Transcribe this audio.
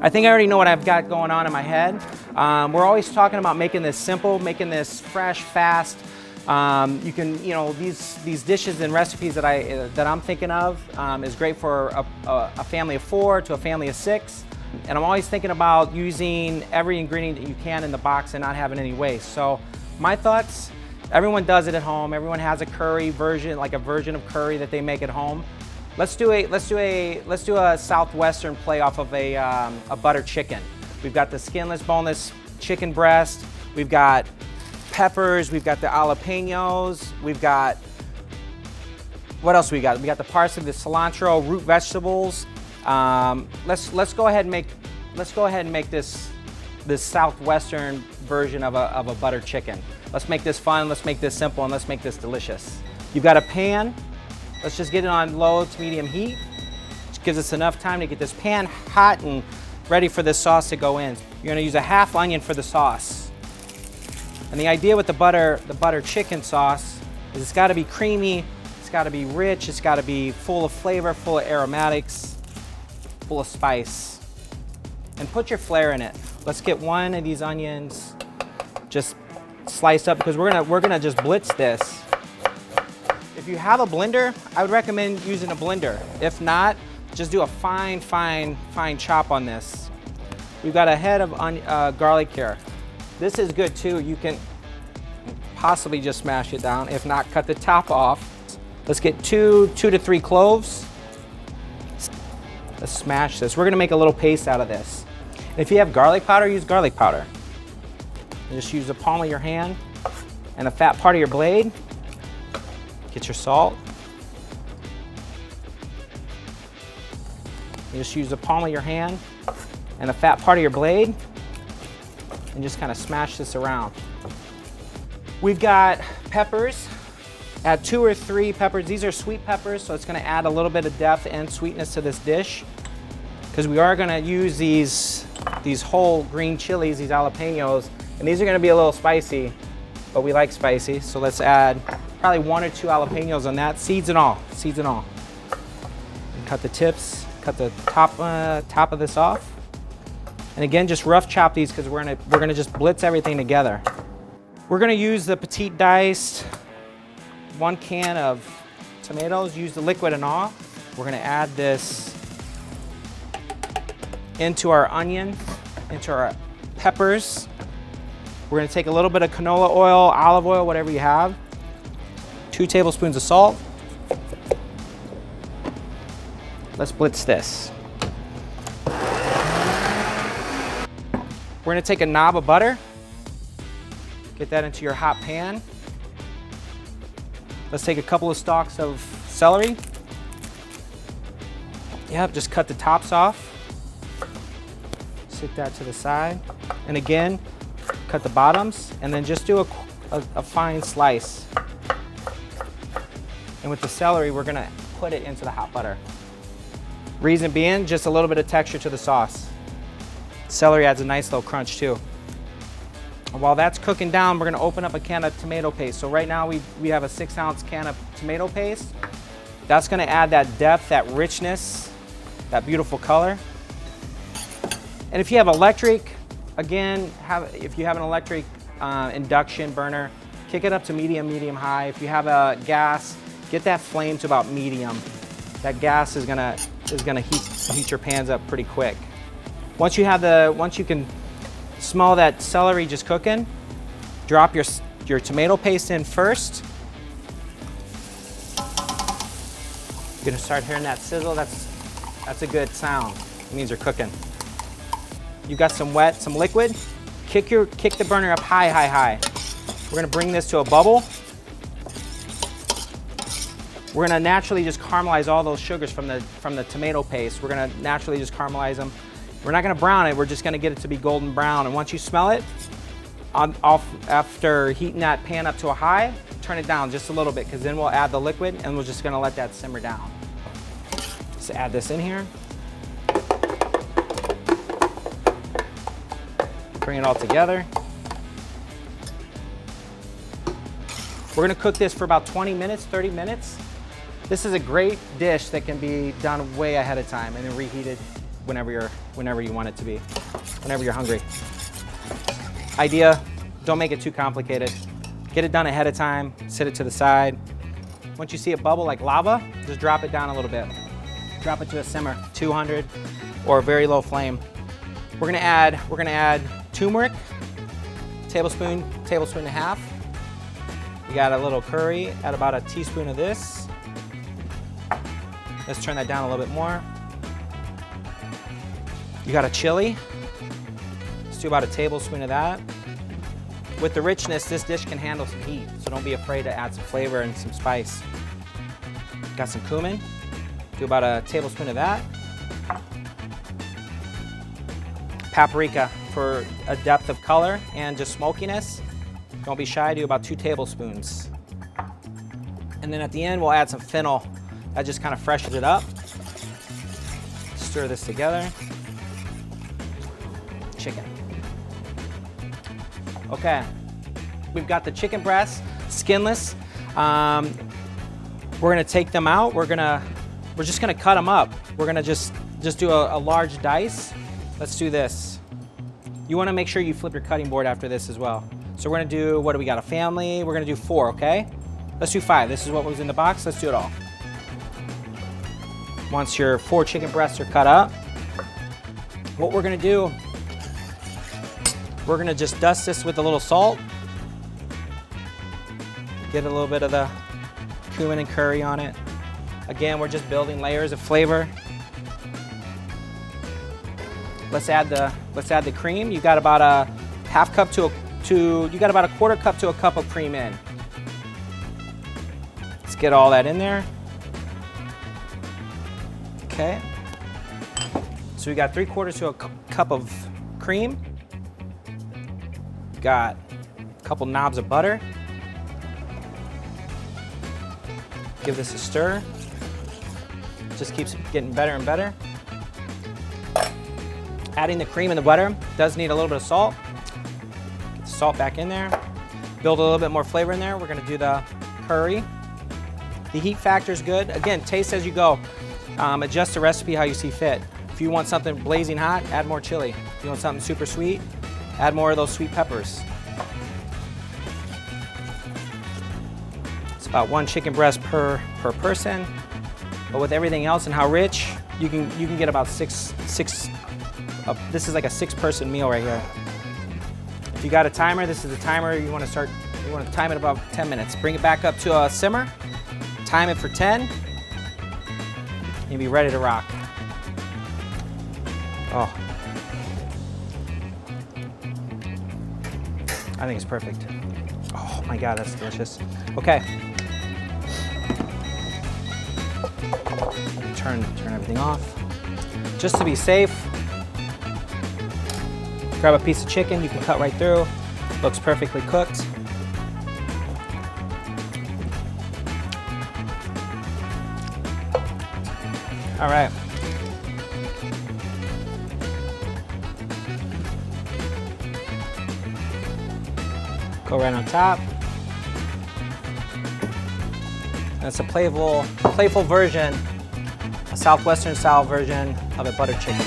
I think I already know what I've got going on in my head. We're always talking about making this simple, making this fresh, fast. You can, you know, these dishes and recipes that I'm thinking of is great for a family of 4 to a family of 6. And I'm always thinking about using every ingredient that you can in the box and not having any waste. So my thoughts, everyone does it at home. Everyone has a curry version, like a version of curry that they make at home. Let's do a southwestern play off of a butter chicken. We've got the skinless, boneless chicken breast. We've got peppers. We've got the jalapenos. We've got, what else we got? We got the parsley, the cilantro, root vegetables. Let's go ahead and make this southwestern version of a butter chicken. Let's make this fun. Let's make this simple, and let's make this delicious. You've got a pan. Let's just get it on low to medium heat, which gives us enough time to get this pan hot and ready for this sauce to go in. You're gonna use a half onion for the sauce. And the idea with the butter chicken sauce is it's gotta be creamy, it's gotta be rich, it's gotta be full of flavor, full of aromatics, full of spice. And put your flair in it. Let's get one of these onions just sliced up, because we're gonna just blitz this. If you have a blender, I would recommend using a blender. If not, just do a fine chop on this. We've got a head of garlic here. This is good too. You can possibly just smash it down. If not, cut the top off. Let's get two to 3 cloves. Let's smash this. We're gonna make a little paste out of this. And if you have garlic powder, use garlic powder. And just use the palm of your hand and the fat part of your blade. Get your salt. You just use the palm of your hand and the fat part of your blade and just kind of smash this around. We've got peppers. Add 2 or 3 peppers. These are sweet peppers, so it's gonna add a little bit of depth and sweetness to this dish, because we are gonna use these whole green chilies, these jalapenos, and these are gonna be a little spicy, but we like spicy, so let's add probably 1 or 2 jalapenos on that, seeds and all. And cut the tips, cut the top of this off. And again, just rough chop these, because we're gonna just blitz everything together. We're gonna use the petite diced 1 can of tomatoes, use the liquid and all. We're gonna add this into our onion, into our peppers. We're gonna take a little bit of canola oil, olive oil, whatever you have. 2 tablespoons of salt. Let's blitz this. We're gonna take a knob of butter, get that into your hot pan. Let's take a couple of stalks of celery. Yep, just cut the tops off. Sit that to the side. And again, cut the bottoms, and then just do a fine slice. And with the celery, we're gonna put it into the hot butter. Reason being, just a little bit of texture to the sauce. Celery adds a nice little crunch too. And while that's cooking down, we're gonna open up a can of tomato paste. So right now we have a 6-ounce can of tomato paste. That's gonna add that depth, that richness, that beautiful color. And if you have electric, again, if you have an electric induction burner, kick it up to medium, high. If you have a gas, get that flame to about medium. That gas is gonna heat your pans up pretty quick. Once you can smell that celery just cooking, drop your tomato paste in first. You're gonna start hearing that sizzle. That's a good sound. It means you're cooking. You got some liquid. Kick the burner up high. We're gonna bring this to a bubble. We're gonna naturally just caramelize all those sugars from the tomato paste. We're gonna naturally just caramelize them. We're not gonna brown it, we're just gonna get it to be golden brown. And once you smell it, after heating that pan up to a high, turn it down just a little bit, because then we'll add the liquid and we're just gonna let that simmer down. Just add this in here. Bring it all together. We're gonna cook this for about 20 minutes, 30 minutes. This is a great dish that can be done way ahead of time and then reheated whenever you want it to be, whenever you're hungry. Idea, don't make it too complicated. Get it done ahead of time, sit it to the side. Once you see it bubble like lava, just drop it down a little bit. Drop it to a simmer, 200 or a very low flame. We're gonna add turmeric, tablespoon and a half. You got a little curry, add about a teaspoon of this. Let's turn that down a little bit more. You got a chili. Let's do about a tablespoon of that. With the richness, this dish can handle some heat, so don't be afraid to add some flavor and some spice. Got some cumin. Do about a tablespoon of that. Paprika for a depth of color and just smokiness. Don't be shy, do about 2 tablespoons. And then at the end, we'll add some fennel. That just kind of freshens it up. Stir this together. Chicken. Okay, we've got the chicken breasts, skinless. We're gonna take them out. We're just gonna cut them up. We're gonna just do a large dice. Let's do this. You wanna make sure you flip your cutting board after this as well. So we're gonna do, what do we got, a family? We're gonna do 4, okay? Let's do 5. This is what was in the box. Let's do it all. Once your 4 chicken breasts are cut up, what we're gonna do, we're gonna just dust this with a little salt. Get a little bit of the cumin and curry on it. Again, we're just building layers of flavor. Let's add the cream. You got about a half cup you got about a quarter cup to a cup of cream in. Let's get all that in there. Okay. So we got 3/4 to a cup of cream. Got a couple knobs of butter. Give this a stir. Just keeps getting better and better. Adding the cream and the butter does need a little bit of salt. Get the salt back in there. Build a little bit more flavor in there. We're gonna do the curry. The heat factor is good. Again, taste as you go. Adjust the recipe how you see fit. If you want something blazing hot, add more chili. If you want something super sweet, add more of those sweet peppers. It's about 1 chicken breast per person. But with everything else and how rich, you can get about six. This is like a 6-person meal right here. If you got a timer, this is the timer. You want to time it about 10 minutes. Bring it back up to a simmer. Time it for 10. You'll be ready to rock. Oh. I think it's perfect. Oh my God, that's delicious. Okay. Turn everything off. Just to be safe, grab a piece of chicken you can cut right through. Looks perfectly cooked. All right. Go right on top. And it's a playful version, a Southwestern style version of a butter chicken.